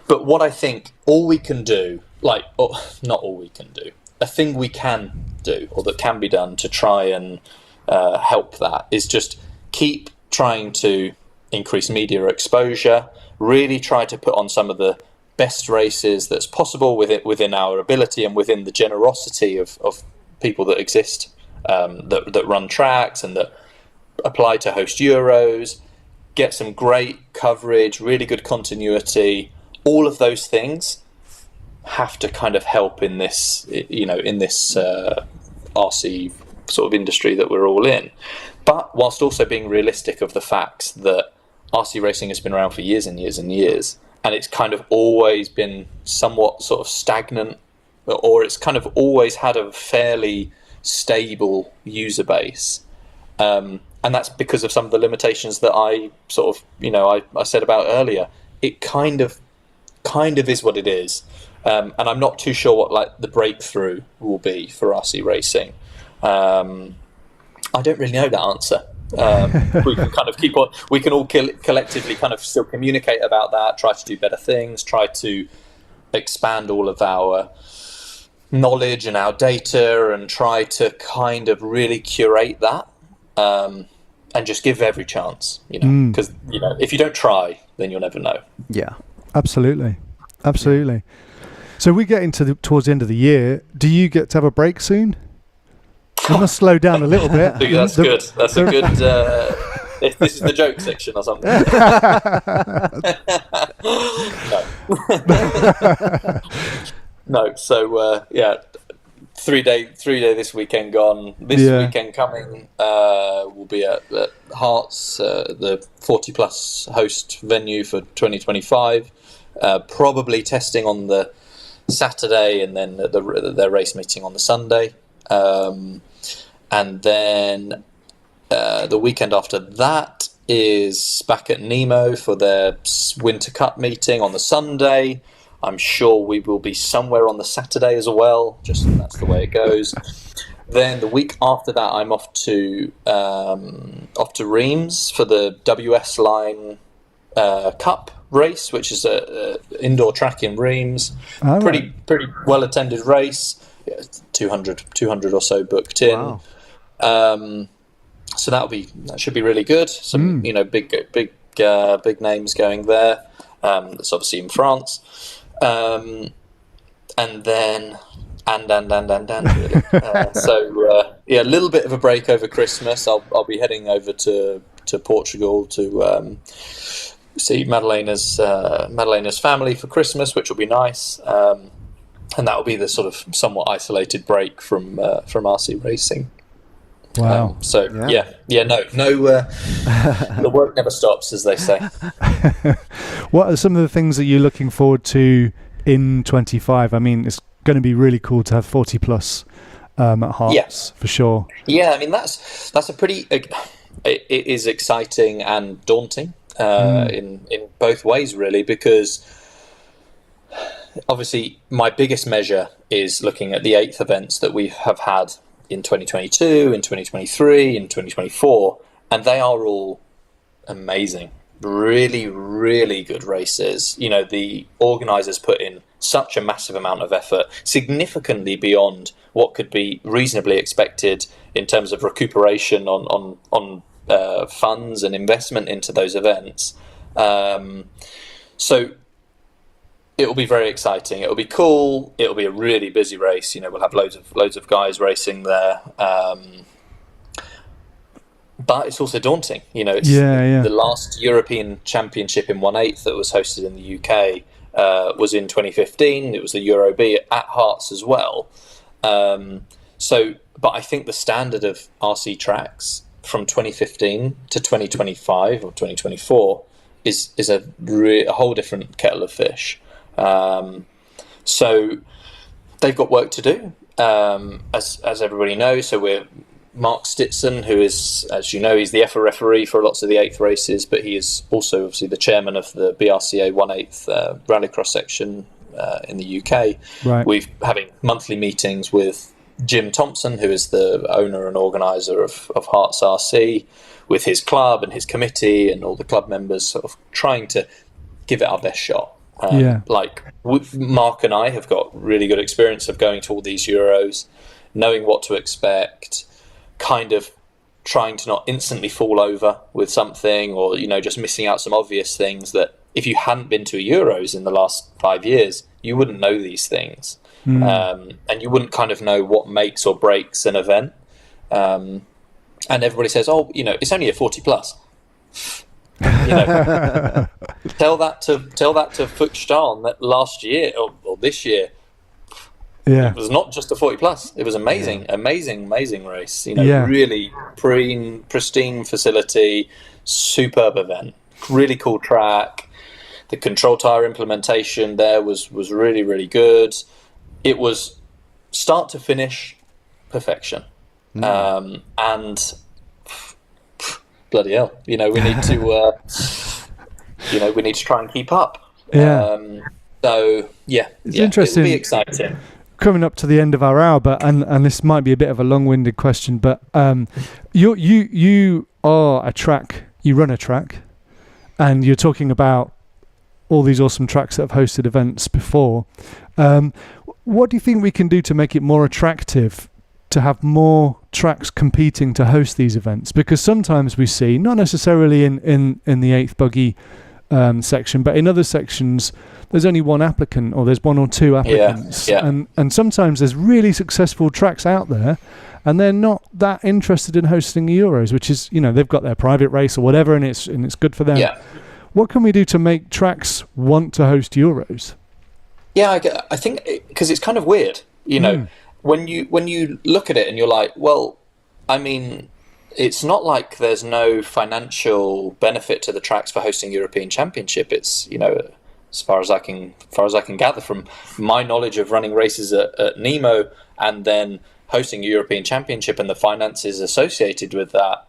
But what I think all we can do, not all we can do, a thing we can do, or that can be done to try and help that, is just keep trying to increase media exposure, really try to put on some of the best races that's possible within our ability and within the generosity of people that exist, that run tracks and that apply to host Euros, get some great coverage, really good continuity. All of those things have to kind of help in this, RC sort of industry that we're all in. But whilst also being realistic of the facts that RC racing has been around for years and years and years, and it's kind of always been somewhat sort of stagnant, or it's kind of always had a fairly stable user base. And that's because of some of the limitations that I sort of, I said about earlier. It kind of is what it is. And I'm not too sure what the breakthrough will be for RC racing. I don't really know that answer. We can kind of keep on. We can all collectively kind of still communicate about that. Try to do better things. Try to expand all of our knowledge and our data, and try to kind of really curate that, and just give every chance. Because if you don't try, then you'll never know. Yeah, absolutely. So we get towards the end of the year. Do you get to have a break soon? We must slow down a little bit. That's good. That's a good. If this is the joke section or something. No. So 3 day this weekend gone. This weekend coming will be at Hearts, the 40 plus host venue for 2025. Probably testing on the Saturday, and then their race meeting on the Sunday. And then the weekend after that is back at Nemo for their Winter Cup meeting on the Sunday. I'm sure we will be somewhere on the Saturday as well. Just that's the way it goes. Then the week after that, I'm off to Reims for the WS Line Cup race, which is a indoor track in Reims. Oh, Pretty well attended race. 200 or so booked in. Wow. So that should be really good. Some big names going there. That's obviously in France. And then really. A little bit of a break over Christmas. I'll be heading over to Portugal to see Madalena's family for Christmas, which will be nice. And that will be the sort of somewhat isolated break from RC racing. Wow. The work never stops, as they say. What are some of the things that you're looking forward to in 25? I mean, it's going to be really cool to have 40 plus at Hearts for sure. Yeah, I mean that's a pretty. It is exciting and daunting in both ways, really, because obviously my biggest measure is looking at the 8th events that we have had in 2022, in 2023, in 2024, and they are all amazing. Really, really good races. You know, the organisers put in such a massive amount of effort, significantly beyond what could be reasonably expected in terms of recuperation on funds and investment into those events. So it will be very exciting. It will be cool. It will be a really busy race. You know, we'll have loads of guys racing there. But it's also daunting. You know, it's the last European Championship in 1/8 that was hosted in the UK was in 2015. It was the Euro B at Hearts as well. But I think the standard of RC tracks from 2015 to 2025 or 2024 is a whole different kettle of fish. So they've got work to do, as everybody knows. So we're Mark Stitson, who is, as you know, he's the EFRA referee for lots of the 8th races, but he is also obviously the chairman of the BRCA 1/8 rallycross section in the UK. Right. We're having monthly meetings with Jim Thompson, who is the owner and organiser of Hearts RC, with his club and his committee and all the club members, sort of trying to give it our best shot. Mark and I have got really good experience of going to all these Euros, knowing what to expect, kind of trying to not instantly fall over with something, or just missing out some obvious things that if you hadn't been to Euros in the last 5 years, you wouldn't know these things. And you wouldn't kind of know what makes or breaks an event. And everybody says, it's only a 40 plus. Tell that to Fuchstal that last year or this year. It was not just a 40 plus. It was amazing race. Really pristine facility, superb event, really cool track. The control tire implementation there was really, really good. It was start to finish perfection. And bloody hell, we need to we need to try and keep up. It's interesting. It'll be exciting. Coming up to the end of our hour, and this might be a bit of a long-winded question, but you are a track. You run a track, and you're talking about all these awesome tracks that have hosted events before. What do you think we can do to make it more attractive, to have more tracks competing to host these events? Because sometimes we see, not necessarily in the 8th buggy section, but in other sections, there's only one applicant, or there's one or two applicants. And sometimes there's really successful tracks out there, and they're not that interested in hosting the Euros, which is, they've got their private race or whatever, and it's good for them. What can we do to make tracks want to host Euros? I think because it's kind of weird, when you look at it and you're like, well, I mean, it's not like there's no financial benefit to the tracks for hosting European Championship. It's as far as I can gather from my knowledge of running races at Nemo and then hosting a European Championship and the finances associated with that.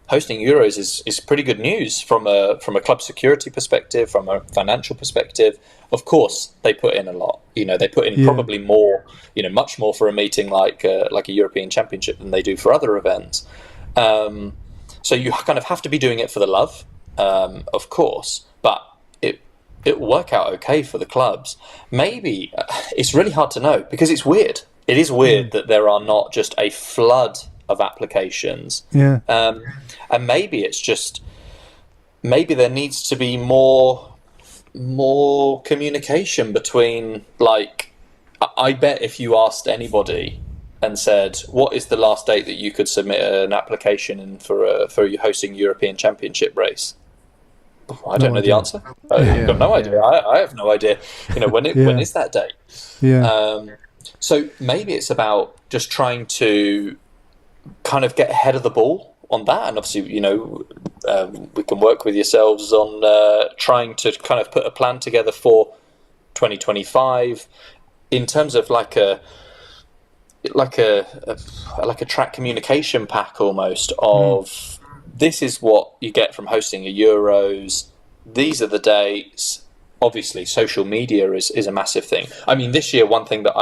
Hosting Euros is pretty good news from a club security perspective, from a financial perspective. Of course, they put in a lot. They put in probably more, much more for a meeting like a European Championship than they do for other events. So you kind of have to be doing it for the love. of course, but it will work out okay for the clubs. Maybe it's really hard to know because it's weird. It is weird that there are not just a flood of applications. Yeah. And maybe it's just there needs to be more communication between, like, I bet if you asked anybody and said, what is the last date that you could submit an application in for you hosting European Championship race? I don't know the answer. I've got no idea. I have no idea. When is that date? Yeah. So maybe it's about just trying to kind of get ahead of the ball on that, and obviously, we can work with yourselves on trying to kind of put a plan together for 2025 in terms of like a track communication pack almost of this is what you get from hosting a Euros. These are the dates. Obviously, social media is a massive thing. I mean, this year, one thing that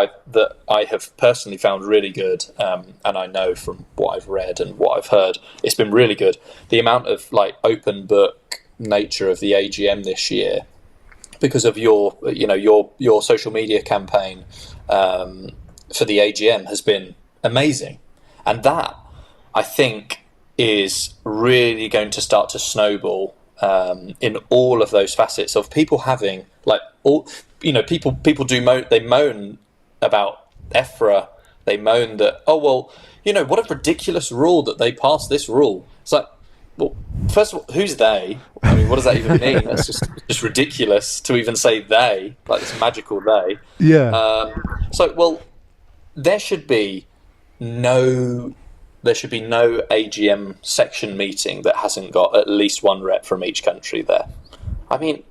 I have personally found really good, and I know from what I've read and what I've heard, it's been really good. The amount of like open book nature of the AGM this year, because of your social media campaign for the AGM has been amazing, and that I think is really going to start to snowball in all of those facets of people having people they moan about EFRA. They moan that, what a ridiculous rule that they passed this rule. It's like, well, first of all, who's they? I mean, what does that even mean? That's just ridiculous to even say they, like this magical they. Yeah. There should be no AGM section meeting that hasn't got at least one rep from each country there. I mean,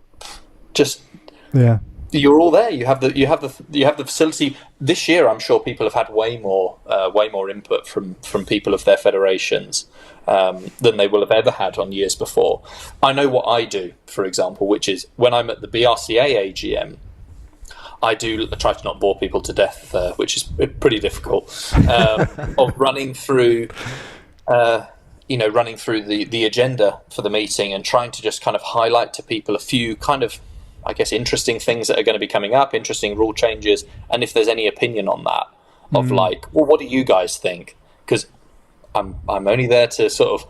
you're all there. You have the facility. This year, I'm sure people have had way more input from people of their federations than they will have ever had on years before. I know what I do, for example, which is when I'm at the BRCA AGM, I try to not bore people to death, which is pretty difficult, of running through the agenda for the meeting and trying to just kind of highlight to people a few kind of, I guess, interesting things that are going to be coming up, interesting rule changes, and if there's any opinion on that, of like, well, what do you guys think? Because I'm only there to sort of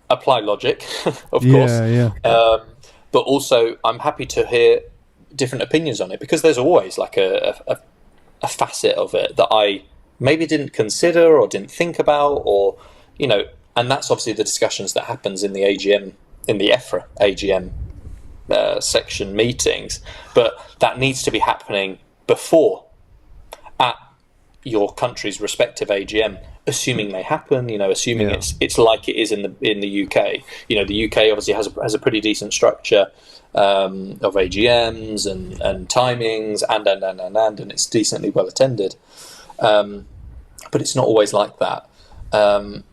apply logic, of course, but also I'm happy to hear different opinions on it, because there's always like a facet of it that I maybe didn't consider or didn't think about, or and that's obviously the discussions that happens in the AGM, in the EFRA AGM section meetings, but that needs to be happening before at your country's respective AGM, assuming they happen, assuming it's like it is in the UK. The UK obviously has a pretty decent structure of AGMs and timings and it's decently well attended, but it's not always like that.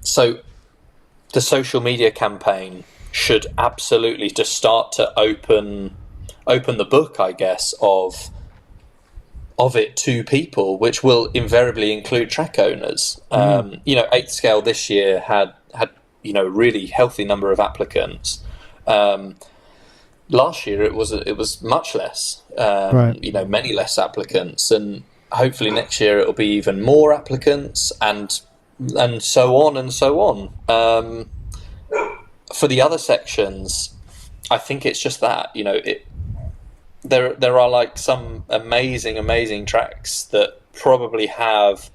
So the social media campaign should absolutely just start to open the book, I guess, of it to people, which will invariably include track owners. 8th scale this year had really healthy number of applicants. Last year it was much less, many less applicants, and hopefully next year it'll be even more applicants, and so on and so on. For the other sections, I think it's just that there are like some amazing tracks that probably have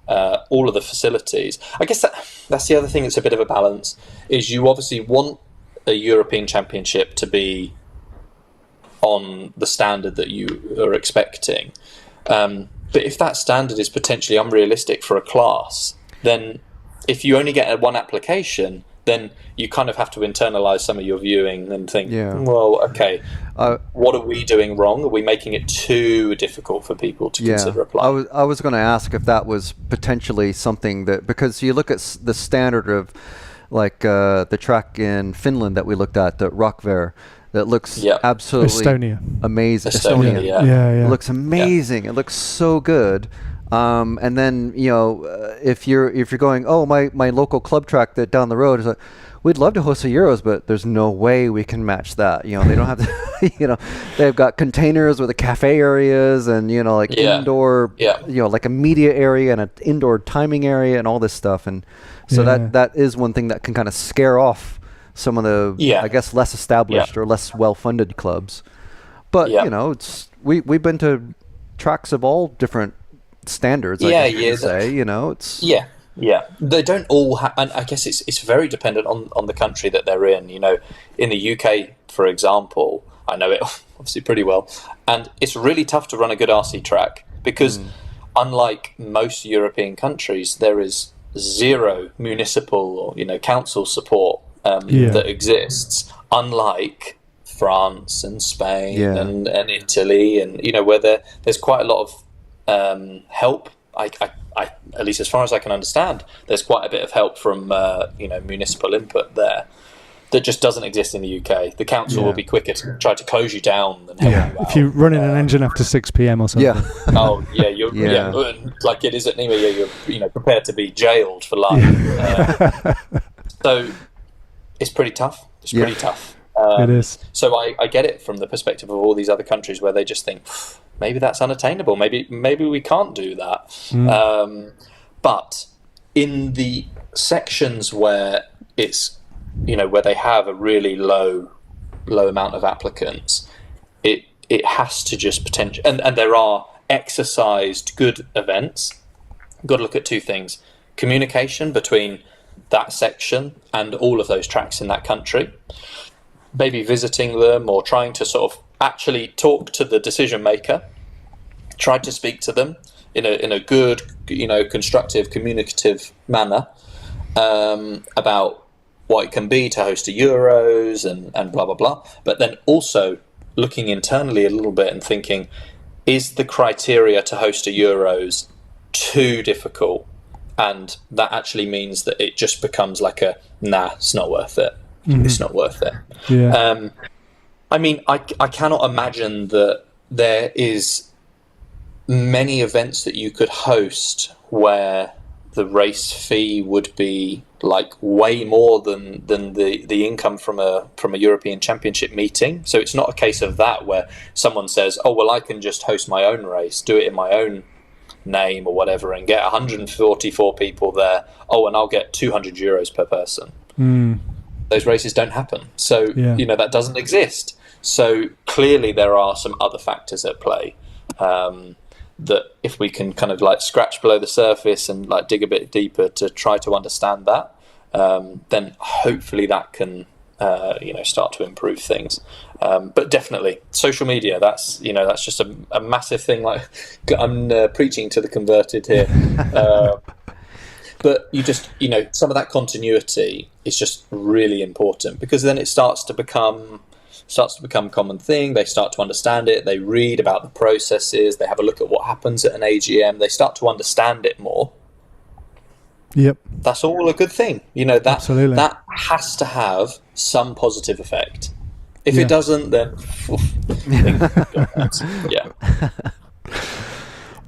all of the facilities. I guess that's the other thing that's a bit of a balance, is you obviously want a European Championship to be on the standard that you are expecting. But if that standard is potentially unrealistic for a class, then if you only get one application, then you kind of have to internalize some of your viewing and think, well, okay, what are we doing wrong? Are we making it too difficult for people to consider applying? I was going to ask if that was potentially something that, because you look at the standard of like the track in Finland that we looked at, the Rockver, that looks absolutely amazing. Estonia, It looks amazing. It looks so good. And then if you're going, oh, my local club track that down the road is like, we'd love to host the Euros, but there's no way we can match that. They don't have to. They've got containers with the cafe areas and indoor, like a media area and an indoor timing area and all this stuff. And so that is one thing that can kind of scare off some of the I guess less established or less well-funded clubs. But it's we've been to tracks of all different standards. I guess you could say it's they don't all have, and I guess it's very dependent on the country that they're in. In the UK, for example, I know it obviously pretty well, and it's really tough to run a good RC track because unlike most European countries, there is zero municipal or council support that exists, unlike France and Spain and Italy, and where there's quite a lot of help. I at least as far as I can understand, there's quite a bit of help from municipal input there that just doesn't exist in the UK. The council will be quicker to try to close you down than help you out. If you're running an engine after 6 p.m. or something. Like it is at Nîmes, you're prepared to be jailed for life. So it's pretty tough. It's pretty tough. It is. So I get it from the perspective of all these other countries where they just think, maybe that's unattainable. Maybe we can't do that. But in the sections where it's, where they have a really low amount of applicants, it has to just potential. And there are exercised good events. You've got to look at two things: communication between that section and all of those tracks in that country. Maybe visiting them or trying to sort of actually talk to the decision maker, try to speak to them in a good, constructive, communicative manner about what it can be to host a Euros and blah, blah, blah. But then also looking internally a little bit and thinking, is the criteria to host a Euros too difficult? And that actually means that it just becomes like it's not worth it. It's not worth it. Yeah. I mean, I cannot imagine that there is many events that you could host where the race fee would be like way more than the income from a European Championship meeting. So it's not a case of that where someone says, oh, well, I can just host my own race, do it in my own name or whatever, and get 144 people there. Oh, and I'll get 200 euros per person. Those races don't happen. So, that doesn't exist. So clearly there are some other factors at play that if we can kind of like scratch below the surface and like dig a bit deeper to try to understand that, then hopefully that can, start to improve things. But definitely social media, that's just a massive thing. Like I'm preaching to the converted here. But you just, some of that continuity is just really important because then it starts to become a common thing. They start to understand it. They read about the processes. They have a look at what happens at an AGM. They start to understand it more. Yep. That's all a good thing. Absolutely. That has to have some positive effect. If it doesn't, then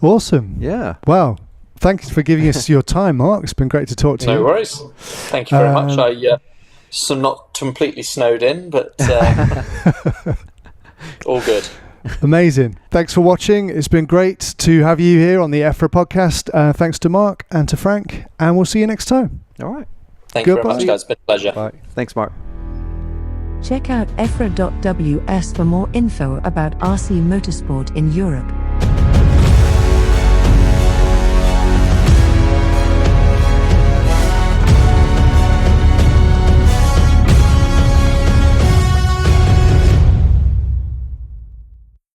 Awesome. Yeah. Wow. Thanks for giving us your time, Mark. It's been great to talk to you. No worries. Thank you very much. I'm not completely snowed in, but all good. Amazing. Thanks for watching. It's been great to have you here on the EFRA podcast. Thanks to Mark and to Frank, and we'll see you next time. All right. Thank you very much, guys. It's been a pleasure. Bye. Thanks, Mark. Check out EFRA.ws for more info about RC motorsport in Europe.